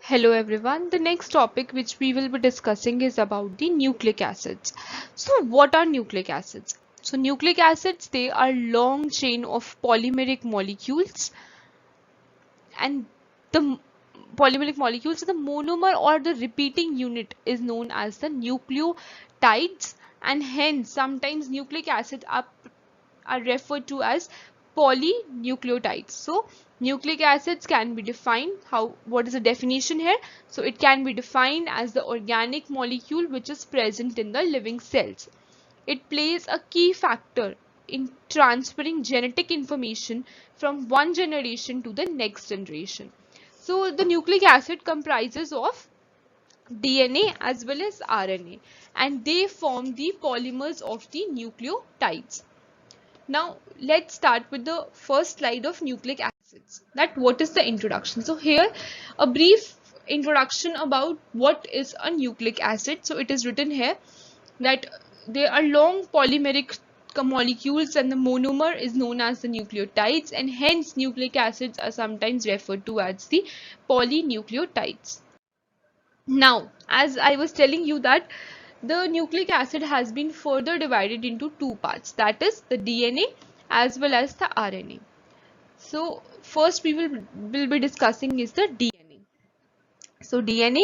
Hello everyone. The next topic which we will be discussing is about the nucleic acids. So what are nucleic acids? So nucleic acids, they are long chain of polymeric molecules, and the polymeric molecules, the monomer or the repeating unit is known as the nucleotides, and hence sometimes nucleic acids are referred to as polynucleotides. So nucleic acids can be defined, what is the definition here? So it can be defined as the organic molecule which is present in the living cells. It plays a key factor in transferring genetic information from one generation to the next generation. So the nucleic acid comprises of DNA as well as RNA, and they form the polymers of the nucleotides. Now let's start with the first slide of nucleic acids. That what is the introduction? So here a brief introduction about what is a nucleic acid. So it is written here that they are long polymeric molecules and the monomer is known as the nucleotides, and hence nucleic acids are sometimes referred to as the polynucleotides. Now, as I was telling you that the nucleic acid has been further divided into two parts, that is the DNA as well as the RNA. So first we will be discussing is the DNA. So DNA,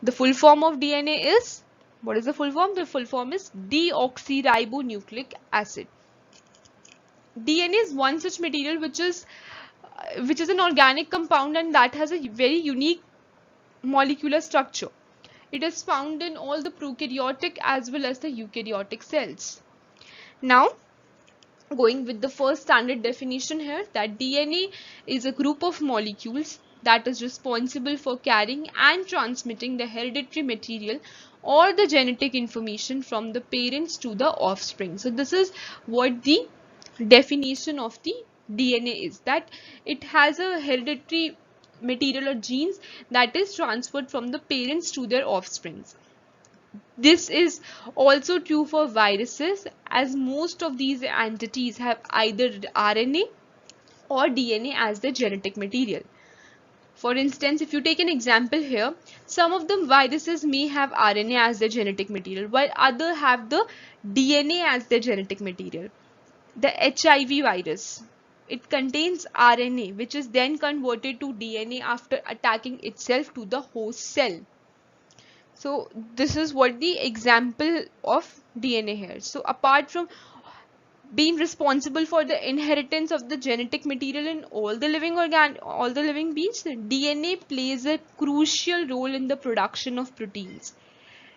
the full form of DNA is, what is the full form? The full form is deoxyribonucleic acid. DNA is one such material which is an organic compound, and that has a very unique molecular structure. It is found in all the prokaryotic as well as the eukaryotic cells. Now, going with the first standard definition here, that DNA is a group of molecules that is responsible for carrying and transmitting the hereditary material or the genetic information from the parents to the offspring. So this is what the definition of the DNA is, that it has a hereditary material or genes that is transferred from the parents to their offsprings. This is also true for viruses, as most of these entities have either RNA or DNA as their genetic material. For instance, if you take an example here, some of the viruses may have RNA as their genetic material, while others have the DNA as their genetic material. The HIV virus, it contains RNA, which is then converted to DNA after attaching itself to the host cell. So this is what the example of DNA here. So apart from being responsible for the inheritance of the genetic material in all the living beings, DNA plays a crucial role in the production of proteins.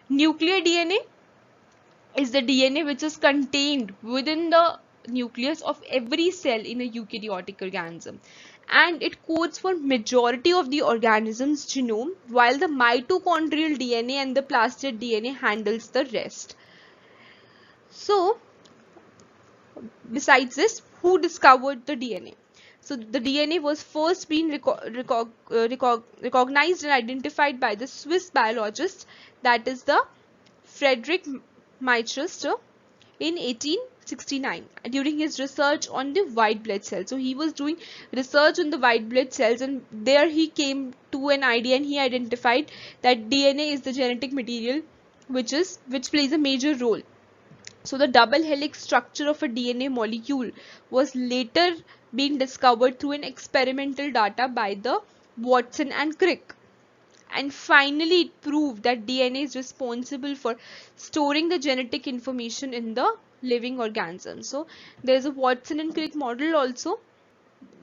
Nuclear DNA is the DNA which is contained within the nucleus of every cell in a eukaryotic organism, and it codes for majority of the organism's genome, while the mitochondrial DNA and the plastid DNA handles the rest. So besides this, who discovered the DNA? So the DNA was first being recognized and identified by the Swiss biologist, that is the Frederick Michester, in 1869 during his research on the white blood cells. So he was doing research on the white blood cells, and there he came to an idea and he identified that DNA is the genetic material which plays a major role. So the double helix structure of a DNA molecule was later being discovered through an experimental data by the Watson and Crick. And finally it proved that DNA is responsible for storing the genetic information in the living organism. So there is a Watson and Crick model also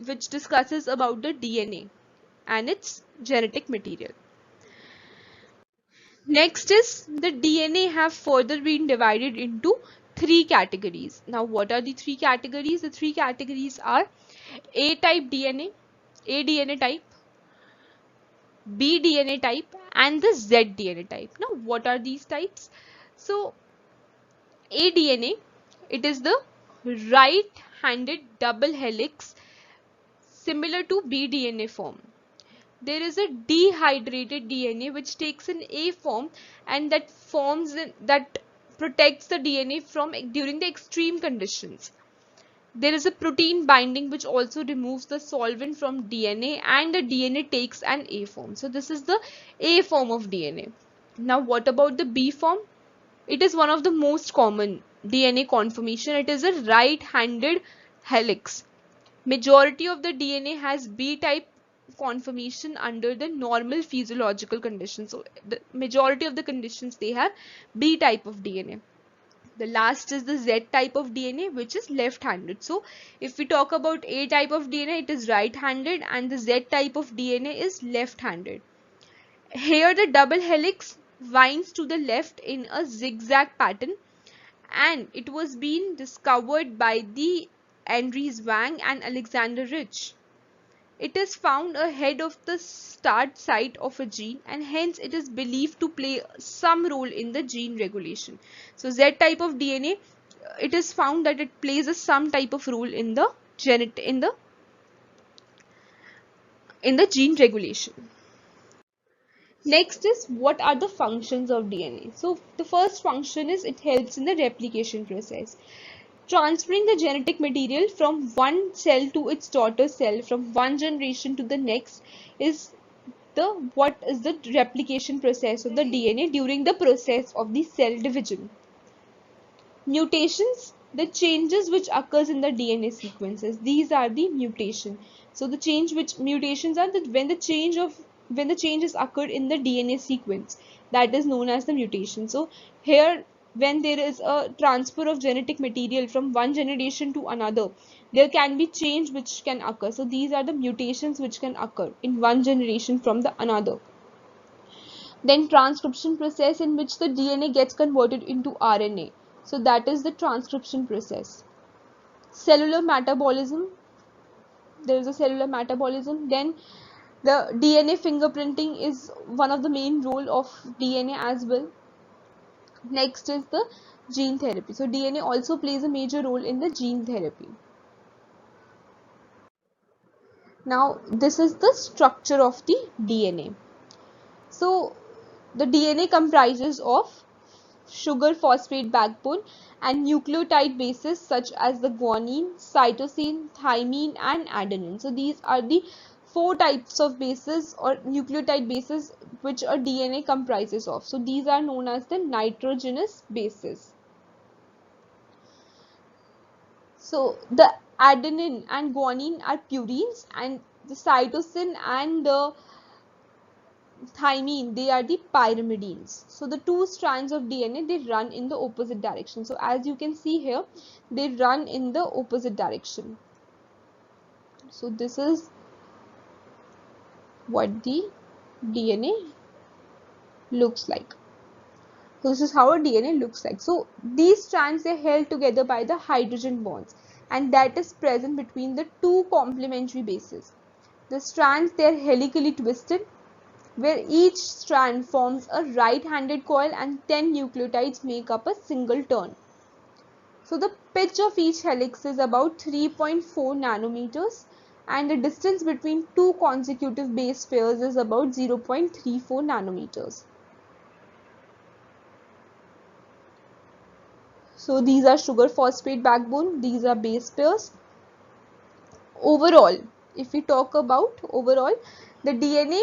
which discusses about the DNA and its genetic material. Next is the DNA have further been divided into three categories. Now what are the three categories? The three categories are A type DNA, A DNA type, B DNA type, and the Z DNA type. Now what are these types? So A DNA, it is the right-handed double helix similar to B DNA form. There is a dehydrated DNA which takes an A form, and that protects the DNA from during the extreme conditions. there is a protein binding which also removes the solvent from DNA, and the DNA takes an A form. So this is the A form of DNA. Now what about the B form? It is one of the most common DNA conformation. It is a right-handed helix. Majority of the DNA has B type conformation under the normal physiological conditions. So the majority of the conditions they have B type of DNA. The last is the Z type of DNA, which is left-handed. So if we talk about A type of DNA, it is right-handed, and the Z type of DNA is left-handed. Here the double helix winds to the left in a zigzag pattern, and it was being discovered by the Andries Wang and Alexander Rich. It is found ahead of the start site of a gene, and hence it is believed to play some role in the gene regulation. So Z type of DNA, it is found that it plays some type of role in the gene regulation. Next is, what are the functions of DNA? So the first function is it helps in the replication process. Transferring the genetic material from one cell to its daughter cell from one generation to the next is what is the replication process of the DNA during the process of the cell division. Mutations, the changes which occurs in the DNA sequences, these are the mutation. So the mutations are that when the changes occurred in the DNA sequence, that is known as the mutation. So here, when there is a transfer of genetic material from one generation to another, there can be change which can occur. So these are the mutations which can occur in one generation from the another. Then transcription process, in which the DNA gets converted into RNA. So that is the transcription process. Cellular metabolism, there is a cellular metabolism. Then the DNA fingerprinting is one of the main role of DNA as well. Next is the gene therapy. So DNA also plays a major role in the gene therapy. Now this is the structure of the DNA. So the DNA comprises of sugar phosphate backbone and nucleotide bases such as the guanine, cytosine, thymine and adenine. So these are the four types of bases or nucleotide bases which a DNA comprises of. So these are known as the nitrogenous bases. So the adenine and guanine are purines, and the cytosine and the thymine, they are the pyrimidines. So the two strands of DNA, they run in the opposite direction. So as you can see here, they run in the opposite direction. So this is what the DNA looks like. So this is how a DNA looks like. So these strands, they are held together by the hydrogen bonds, and that is present between the two complementary bases. The strands, they are helically twisted, where each strand forms a right-handed coil and 10 nucleotides make up a single turn. So the pitch of each helix is about 3.4 nanometers, and the distance between two consecutive base pairs is about 0.34 nanometers. So these are sugar phosphate backbone, these are base pairs. Overall, if we talk about overall, the DNA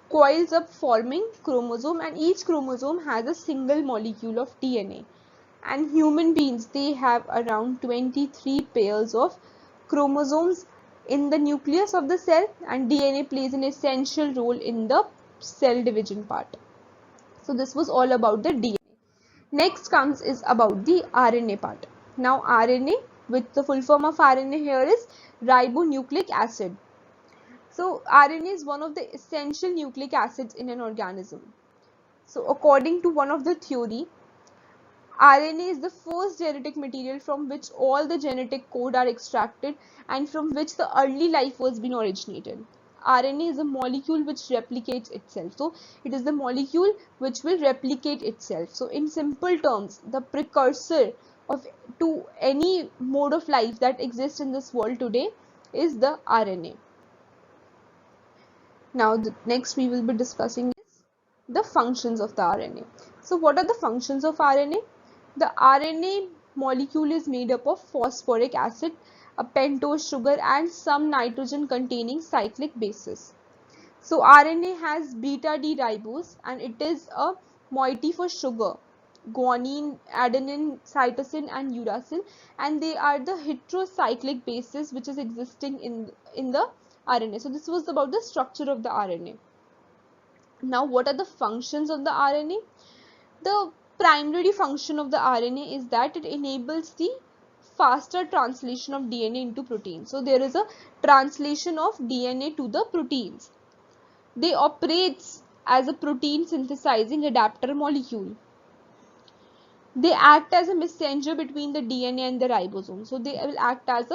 coils up forming chromosome, and each chromosome has a single molecule of DNA. And human beings, they have around 23 pairs of chromosomes in the nucleus of the cell, and DNA plays an essential role in the cell division part. So this was all about the DNA. Next comes is about the RNA part. Now RNA, with the full form of RNA here is ribonucleic acid. So RNA is one of the essential nucleic acids in an organism. So according to one of the theory, RNA is the first genetic material from which all the genetic code are extracted and from which the early life was being originated. RNA is a molecule which replicates itself. So it is the molecule which will replicate itself. So in simple terms, the precursor to any mode of life that exists in this world today is the RNA. Now the next we will be discussing is the functions of the RNA. So what are the functions of RNA? The RNA molecule is made up of phosphoric acid, a pentose sugar, and some nitrogen containing cyclic bases. So RNA has beta D ribose and it is a moiety for sugar, guanine, adenine, cytosine and uracil, and they are the heterocyclic bases which is existing in the RNA. So this was about the structure of the RNA. Now what are the functions of the RNA? The primary function of the RNA is that it enables the faster translation of DNA into protein. So there is a translation of DNA to the proteins. They operates as a protein synthesizing adapter molecule. They act as a messenger between the DNA and the ribosome. So they will act as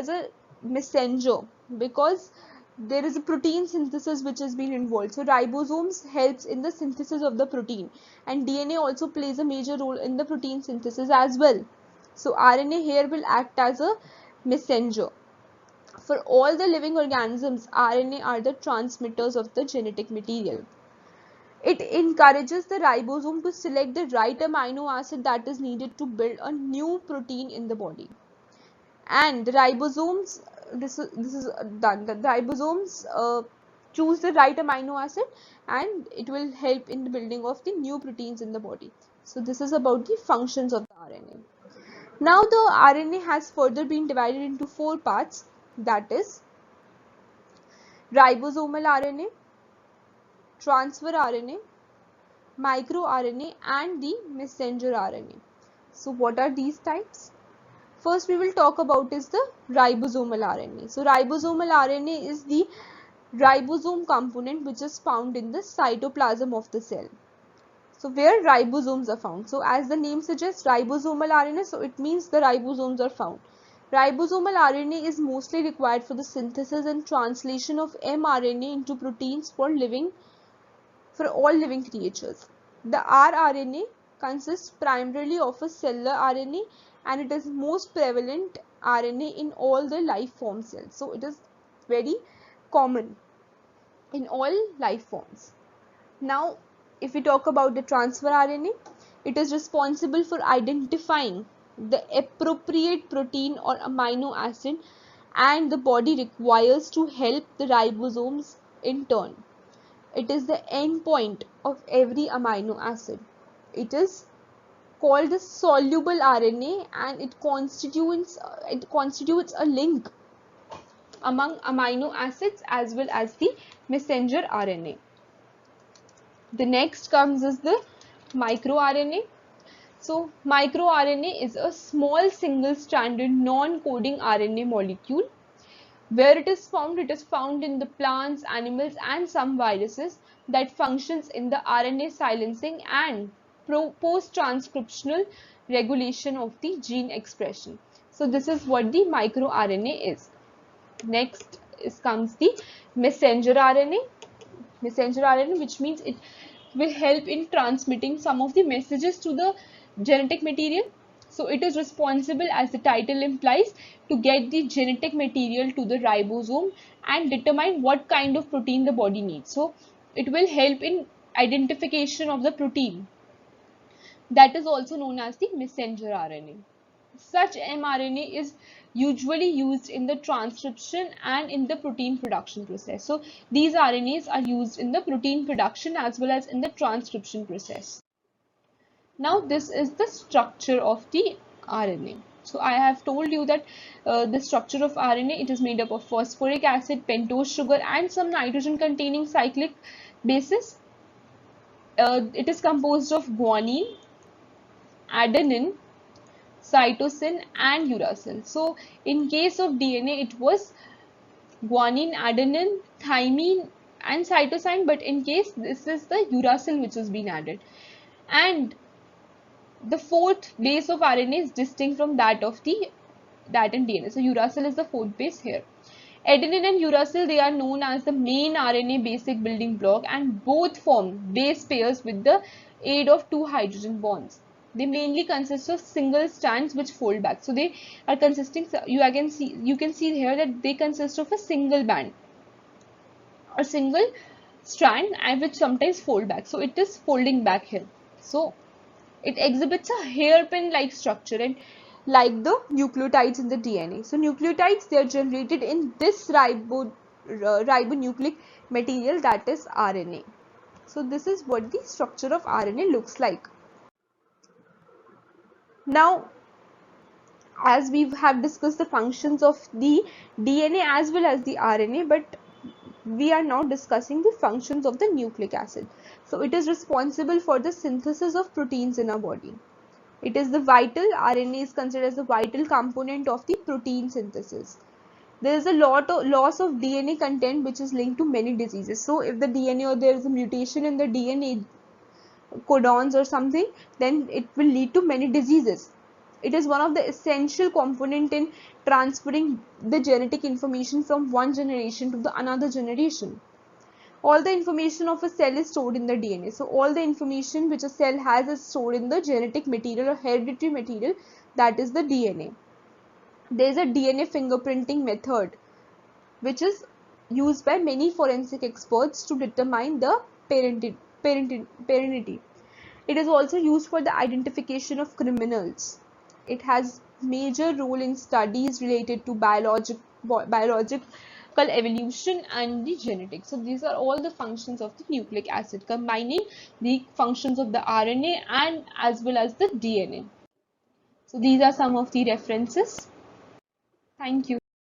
a messenger because there is a protein synthesis which has been involved. So ribosomes helps in the synthesis of the protein, and DNA also plays a major role in the protein synthesis as well. So RNA here will act as a messenger. For all the living organisms, RNA are the transmitters of the genetic material. It encourages the ribosome to select the right amino acid that is needed to build a new protein in the body. And the ribosomes, this is done. The ribosomes choose the right amino acid and it will help in the building of the new proteins in the body. So this is about the functions of the RNA. Now the RNA has further been divided into 4 parts, that is ribosomal RNA, transfer RNA, microRNA and the messenger RNA. So what are these types? First we will talk about is the ribosomal RNA. So ribosomal RNA is the ribosome component which is found in the cytoplasm of the cell. So where ribosomes are found. So as the name suggests, ribosomal RNA, so it means the ribosomes are found. Ribosomal RNA is mostly required for the synthesis and translation of mRNA into proteins for all living creatures. The rRNA consists primarily of a cellular RNA and it is most prevalent RNA in all the life form cells. So it is very common in all life forms. Now if we talk about the transfer RNA, it is responsible for identifying the appropriate protein or amino acid and the body requires to help the ribosomes in turn. It is the end point of every amino acid. It is called the soluble RNA and it constitutes a link among amino acids as well as the messenger RNA. The next comes is the microRNA. So microRNA is a small single-stranded non-coding RNA molecule. Where it is found in the plants, animals and some viruses that functions in the RNA silencing and post-transcriptional regulation of the gene expression. So this is what the microRNA is. Next comes the messenger RNA. Messenger RNA, which means it will help in transmitting some of the messages to the genetic material. So it is responsible, as the title implies, to get the genetic material to the ribosome and determine what kind of protein the body needs. So it will help in identification of the protein. That is also known as the messenger RNA. Such mRNA is usually used in the transcription and in the protein production process. So these RNAs are used in the protein production as well as in the transcription process. Now this is the structure of the RNA. So I have told you that the structure of RNA, it is made up of phosphoric acid, pentose sugar and some nitrogen containing cyclic bases. It is composed of guanine, adenine, cytosine and uracil. So in case of DNA it was guanine, adenine, thymine and cytosine, but in case this is the uracil which has been added. And the fourth base of RNA is distinct from that in DNA. So uracil is the fourth base here. Adenine and uracil, they are known as the main RNA basic building block and both form base pairs with the aid of 2 hydrogen bonds. They mainly consist of single strands which fold back. So they are consisting, you can see here that they consist of a single band or single strand and which sometimes fold back. So it is folding back here. So It exhibits a hairpin-like structure and like the nucleotides in the DNA. So nucleotides, they are generated in this ribonucleic material, that is RNA. So this is what the structure of RNA looks like. Now, as we have discussed the functions of the DNA as well as the RNA, but we are now discussing the functions of the nucleic acid. So it is responsible for the synthesis of proteins in our body. It is the vital, RNA is considered as the vital component of the protein synthesis. There is a loss of DNA content which is linked to many diseases. So if the DNA, or there is a mutation in the DNA codons or something, then it will lead to many diseases. It is one of the essential component in transferring the genetic information from one generation to the another generation. All the information of a cell is stored in the DNA. So all the information which a cell has is stored in the genetic material or hereditary material, that is the DNA. There is a DNA fingerprinting method which is used by many forensic experts to determine the paternity. It is also used for the identification of criminals. It has major role in studies related to biological evolution and the genetics. So these are all the functions of the nucleic acid, combining the functions of the RNA and as well as the DNA. So these are some of the references. Thank you.